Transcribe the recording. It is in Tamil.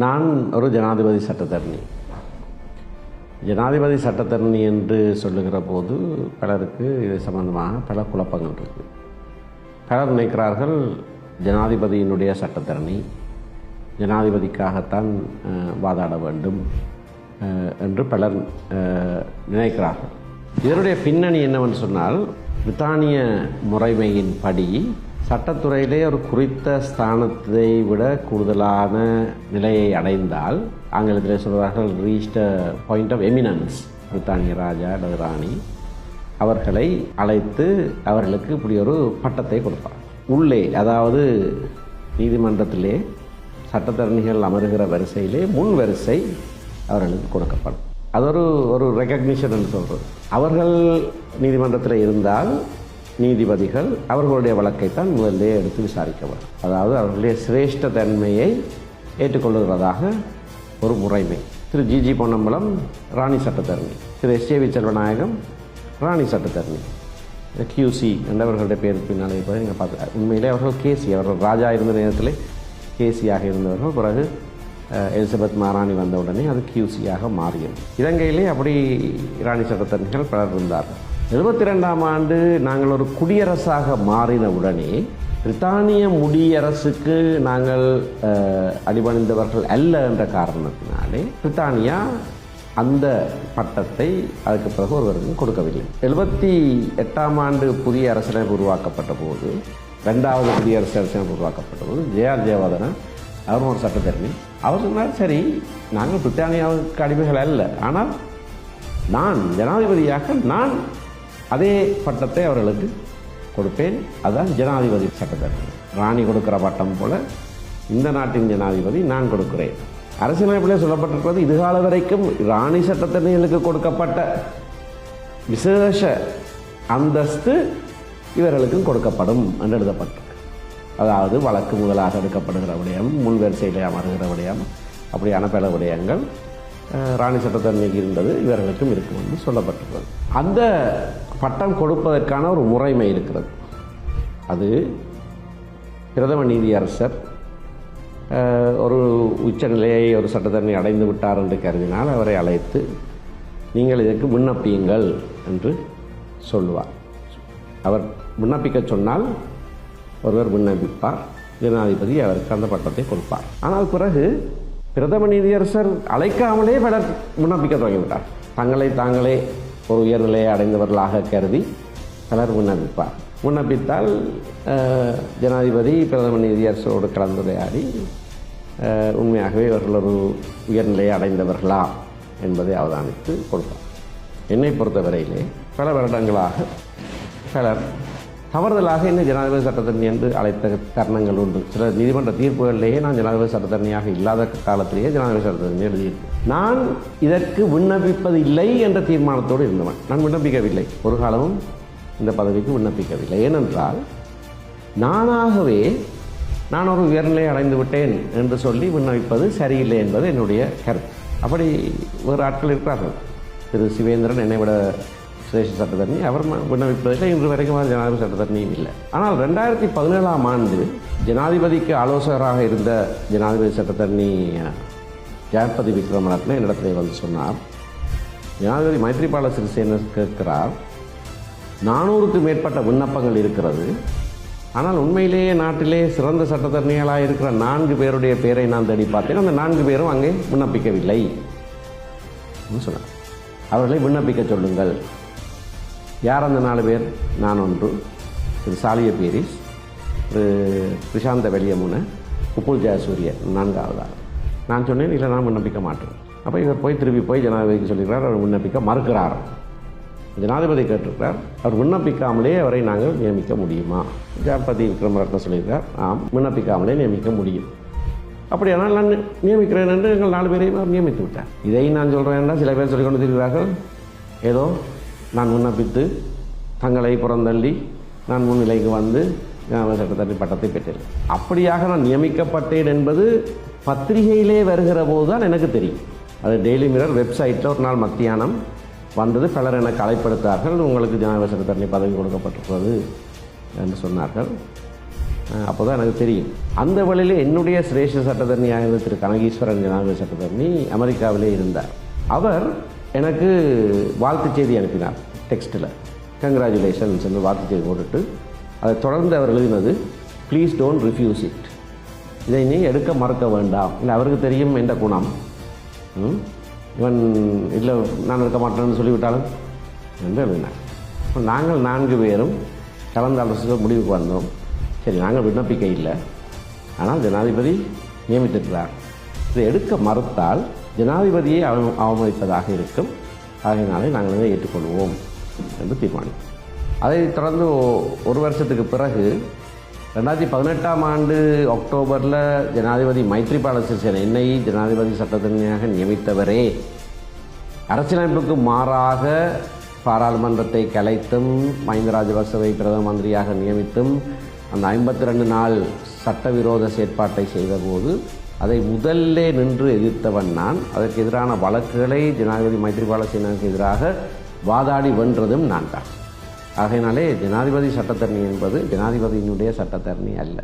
நான் ஒரு ஜனாதிபதி சட்டத்தரணி. ஜனாதிபதி சட்டத்தரணி என்று சொல்லுகிற போது பலருக்கு இது சம்பந்தமாக பல குழப்பங்கள் இருக்குது. பலர் நினைக்கிறார்கள் ஜனாதிபதியினுடைய சட்டத்தரணி ஜனாதிபதிக்காகத்தான் வாதாட வேண்டும் என்று பலர் நினைக்கிறார்கள். இதனுடைய பின்னணி என்னவென்று சொன்னால், பிரித்தானிய முறைமையின் படி சட்டத்துறையிலே ஒரு குறித்த ஸ்தானத்தை விட கூடுதலான நிலையை அடைந்தால், ஆங்கிலத்திலே சொல்கிறார்கள் ரீச்ட் பாயிண்ட் ஆஃப் எமினன்ஸ், பிரித்தானிய ராஜா அல்லது ராணி அவர்களை அழைத்து அவர்களுக்கு இப்படி ஒரு பட்டத்தை கொடுப்பார். உள்ளே, அதாவது நீதிமன்றத்திலே சட்டத்தரணிகள் அமருகிற வரிசையிலே முன் வரிசை அவர்களுக்கு கொடுக்கப்படும். அது ஒரு ரெகக்னிஷன் என்று சொல்கிறது. அவர்கள் நீதிமன்றத்தில் இருந்தால் நீதிபதிகள் அவர்களுடைய வழக்கைத்தான் முதலே எடுத்து விசாரிக்கவர், அதாவது அவர்களுடைய சிரேஷ்ட தன்மையை ஏற்றுக்கொள்ளுகிறதாக ஒரு முறைமை. திரு ஜிஜி பொன்னம்பலம் ராணி சட்டத்தரணி, திரு எஸ்ஏவி செல்வநாயகம் ராணி சட்டத்தரணி, கியூசி என்றவர்களுடைய பேருக்கு பின்னாலே இருப்பதை நீங்கள் பார்த்து, உண்மையிலே அவர்கள் கேசி, அவர்கள் ராஜா இருந்த நேரத்தில் கேசியாக இருந்தவர்கள். பிறகு எலிசபெத் மகாராணி வந்தவுடனே அது கியூசியாக மாறியது. இலங்கையிலே அப்படி ராணி சட்டத்தரணிகள் பலர் இருந்தார்கள். 72ஆம் ஆண்டு நாங்கள் ஒரு குடியரசாக மாறின உடனே பிரித்தானிய முடியரசுக்கு நாங்கள் அடிபணிந்தவர்கள் அல்ல என்ற காரணத்தினாலே பிரித்தானியா அந்த பட்டத்தை அதுக்கு பிறகு ஒருவருக்கும் கொடுக்கவில்லை. 78ஆம் ஆண்டு புதிய அரசியலமைப்பு உருவாக்கப்பட்ட போது, 2வது குடியரசு அரசியலமைப்பு உருவாக்கப்பட்ட போது ஜே.ஆர். ஜெயவர்தன அவரும் ஒரு சட்டத்தரணி, அவர் சொன்னார், சரி நாங்கள் பிரித்தானியாவுக்கு அடிமைகள் அல்ல, ஆனால் நான் ஜனாதிபதியாக நான் அதே பட்டத்தை அவர்களுக்கு கொடுப்பேன், அதுதான் ஜனாதிபதி சட்டத்தரணி. ராணி கொடுக்கிற பட்டம் போல இந்த நாட்டின் ஜனாதிபதி நான் கொடுக்கிறேன். அரசியலமைப்பிலே சொல்லப்பட்டிருக்கிறது, இதுகால வரைக்கும் ராணி சட்டத்தரணிகளுக்கு கொடுக்கப்பட்ட விசேஷ அந்தஸ்து இவர்களுக்கும் கொடுக்கப்படும் என்று எழுதப்பட்டிருக்கு. அதாவது வழக்கு முதலாக எடுக்கப்படுகிற விடயம், முன் வரிசையிலே அமர்கிற விடயம், அப்படியான பல விடயங்கள் ராணி சட்டத்தரணிக்கு இருந்தது இவர்களுக்கும் இருக்கும் என்று சொல்லப்பட்டிருக்கிறது. அந்த பட்டம் கொடுப்பதற்கான ஒரு முறைமை இருக்கிறது. அது பிரதம நீதியரசர் ஒரு உச்சநிலையை ஒரு சட்டத்தரணி அடைந்து விட்டார் என்று கருதினால் அவரை அழைத்து நீங்கள் இதற்கு விண்ணப்பியுங்கள் என்று சொல்லுவார். அவர் விண்ணப்பிக்க சொன்னால் ஒருவர் விண்ணப்பிப்பார், ஜனாதிபதி அவருக்கு அந்த பட்டத்தை கொடுப்பார். ஆனால் பிறகு பிரதம நீதியரசர் அழைக்காமலே பலர் விண்ணப்பிக்க தொடங்கிவிட்டார். தங்களை தாங்களே ஒரு உயர்நிலையை அடைந்தவர்களாக கருதி பலர் விண்ணப்பிப்பார். விண்ணப்பித்தால் ஜனாதிபதி பிரதம நீதியரசரோடு கலந்துரையாடி உண்மையாகவே இவர்கள் ஒரு உயர்நிலையை அடைந்தவர்களா என்பதை அவதானித்து கொடுப்பார். என்னை பொறுத்தவரையிலே பல வருடங்களாக பலர் தவறுதலாக என்ன ஜனாதிபதி சட்டத்தரணி என்று அழைத்த தருணங்கள் உண்டு. சில நீதிமன்ற தீர்ப்புகளிலேயே நான் ஜனாதிபதி சட்டத்தரணியாக இல்லாத காலத்திலேயே ஜனாதிபதி சட்டத்தரணி எழுதியிருக்கேன். நான் இதற்கு விண்ணப்பிப்பது இல்லை என்ற தீர்மானத்தோடு இருந்தவன். நான் விண்ணப்பிக்கவில்லை, ஒரு காலமும் இந்த பதவிக்கு விண்ணப்பிக்கவில்லை. ஏனென்றால் நானாகவே நான் ஒரு உயர்நிலையை அடைந்து விட்டேன் என்று சொல்லி விண்ணப்பிப்பது சரியில்லை என்பது என்னுடைய கருத்து. அப்படி ஒரு ஆட்கள் இருக்கிறார்கள். திரு சிவேந்திரன் என்னை விட சிரேஷ்ட சட்டத்தரணி, அவர் விண்ணப்பிப்பதில்லை, இன்று வரைக்கும் ஜனாதிபதி சட்டத்தரணியும் இல்லை. ஆனால் 2017ஆம் ஆண்டு ஜனாதிபதிக்கு ஆலோசகராக இருந்த ஜனாதிபதி சட்டத்தரணி ஜெயபதி விக்ரமரத்ன என்னிடத்தில் வந்து சொன்னார், ஜனாதிபதி மைத்ரிபால சிறிசேன கேட்கிறார், 400க்கு மேற்பட்ட விண்ணப்பங்கள் இருக்கிறது, ஆனால் உண்மையிலேயே நாட்டிலே சிறந்த சட்டத்தரணிகளாக இருக்கிற 4 பேருடைய பேரை நான் தேடி பார்த்தேன், அந்த 4 பேரும் அங்கே விண்ணப்பிக்கவில்லை சொன்னார். அவர்களை விண்ணப்பிக்க சொல்லுங்கள். யார் அந்த 4 பேர்? நான் ஒன்று, திரு சாலிய பீரிஸ், திரு பிரசாந்த வெளியமுன, உப்புல் ஜெயசூரிய 4வது. நான் சொன்னேன், இல்லை நான் விண்ணப்பிக்க மாட்டேன். அப்போ இவர் திருப்பி போய் ஜனாதிபதிக்கு சொல்லியிருக்கிறார், அவர் விண்ணப்பிக்க மறுக்கிறார். ஜனாதிபதி கேட்டிருக்கிறார், அவர் விண்ணப்பிக்காமலே அவரை நாங்கள் நியமிக்க முடியுமா? ஜெயபதி விக்ரமரத்ன சொல்லியிருக்கார், ஆம் விண்ணப்பிக்காமலே நியமிக்க முடியும். அப்படியானால் நான் நியமிக்கிறேன் என்று எங்கள் 4 பேரையும் அவர் நியமித்து விட்டார். இதை நான் சொல்கிறேன்னா சில பேர் சொல்லிக் கொண்டு இருக்கிறார்கள், ஏதோ நான் விண்ணப்பித்து தங்களை புறந்தள்ளி நான் முன்னிலைக்கு வந்து ஜனாதிபதி சட்டத்தரணி பட்டத்தை பெற்றேன். அப்படியாக நான் நியமிக்கப்பட்டேன் என்பது பத்திரிகையிலே வருகிற போது தான் எனக்கு தெரியும். அது டெய்லி மிரர் வெப்சைட்டில் ஒரு நாள் மத்தியானம் வந்தது. பலர் எனக்கு அழைப்படுத்தார்கள், உங்களுக்கு ஜனாதிபதி சட்டத்தரணி பதவி கொடுக்கப்பட்டிருக்கிறது என்று சொன்னார்கள். அப்போ தான் எனக்கு தெரியும். அந்த வழியில் என்னுடைய சிரேஷ்ட சட்டத்தரணியாக இருந்த திரு கனகீஸ்வரன் ஜனாதிபதி சட்டத்தரணி அமெரிக்காவிலே இருந்தார். அவர் எனக்கு வாழ்த்து செய்தி அனுப்பினார் டெக்ஸ்ட்டில். கங்க்ராச்சுலேஷன்ஸ் என்று வாழ்த்து செய்தி போட்டுட்டு அதை தொடர்ந்து அவர் எழுதினது ப்ளீஸ் டோன்ட் ரிஃப்யூஸ் இட், இதை நீ எடுக்க மறுக்க வேண்டாம். இல்லை அவருக்கு தெரியும் என்ற குணம், இவன் இல்லை நான் எடுக்க மாட்டேன்னு சொல்லிவிட்டாலும் என்று எழுதினார். நாங்கள் 4 பேரும் கலந்து ஆலோசிக்க முடிவுக்கு வந்தோம். சரி, நாங்கள் விண்ணப்பிக்க இல்லை, ஆனால் ஜனாதிபதி நியமித்திருக்கிறார், இதை எடுக்க மறுத்தால் ஜனாதிபதியை அவமதிப்பதாக இருக்கும், ஆகையினாலே நாங்கள் இதை ஏற்றுக்கொள்வோம் என்று தீர்மானித்தோம். அதை தொடர்ந்து 1 வருஷத்துக்கு பிறகு 2018ஆம் ஆண்டு அக்டோபரில் ஜனாதிபதி மைத்ரிபால சிறிசேன, என்னை ஜனாதிபதி சட்டத்தரணியாக நியமித்தவரே அரசியலமைப்புக்கு மாறாக பாராளுமன்றத்தை கலைத்தும் மஹிந்த ராஜபக்சவை பிரதம மந்திரியாக நியமித்தும் அந்த 52 நாள் சட்டவிரோத செயற்பாட்டை செய்தபோது அதை முதல்ல நின்று எதிர்த்தவன் நான். அதற்கு எதிரான வழக்குகளை ஜனாதிபதி மைத்ரிபால சிறிசேனாவுக்கு எதிராக வாதாடி வென்றதும் நான் தான். ஆகையினாலே ஜனாதிபதி சட்டத்தரணி என்பது ஜனாதிபதியினுடைய சட்டத்தரணி அல்ல.